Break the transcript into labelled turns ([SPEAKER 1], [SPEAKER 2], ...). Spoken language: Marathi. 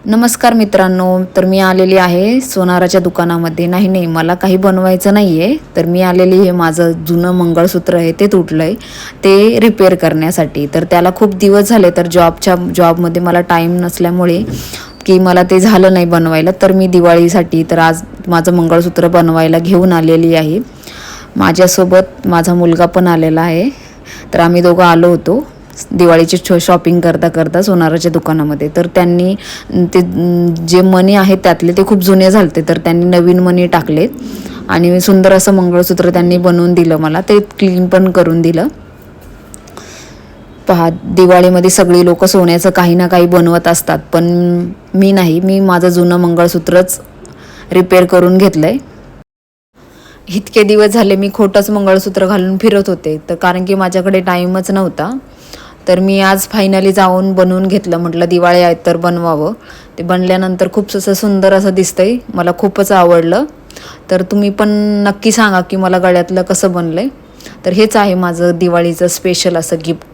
[SPEAKER 1] नमस्कार मित्रांनो, तर मी आलेली आहे सोनाराच्या दुकानामध्ये. नाही मला काही बनवायचं नाही आहे, तर मी आलेली हे माझं जुनं मंगळसूत्र आहे ते तुटलं आहे, ते रिपेअर करण्यासाठी. तर त्याला खूप दिवस झाले, तर जॉबमध्ये मला टाईम नसल्यामुळे की मला ते झालं नाही बनवायला. तर मी दिवाळीसाठी तर आज माझं मंगळसूत्र बनवायला घेऊन आलेली आहे. माझ्यासोबत माझा मुलगा पण आलेला आहे. तर आम्ही दोघं आलो होतो दिवाळीची शॉपिंग करता करता सोनाराच्या दुकानामध्ये. तर त्यांनी ते जे मणी आहेत त्यातले ते खूप जुने झालते, तर त्यांनी नवीन मणी टाकलेत आणि सुंदर असं मंगळसूत्र त्यांनी बनवून दिलं मला. ते क्लीन पण करून दिलं. पहा, दिवाळीमध्ये सगळी लोक सोन्याचं काही ना काही बनवत असतात, पण मी नाही. मी माझं जुनं मंगळसूत्रच रिपेअर करून घेतलं आहे. इतके दिवस झाले मी खोटंच मंगळसूत्र घालून फिरत होते, तर कारण की माझ्याकडे टाईमच नव्हता. तर मी आज फायनली जाऊन बनवून घेतलं. म्हटलं दिवाळी आहे तर बनवावं. ते बनल्यानंतर खूप असं सुंदर असं दिसतंय. मला खूपच आवडलं. तर तुम्ही पण नक्की सांगा की मला गळ्यातलं कसं बनलं आहे. तर हेच आहे माझं दिवाळीचं स्पेशल असं गिफ्ट.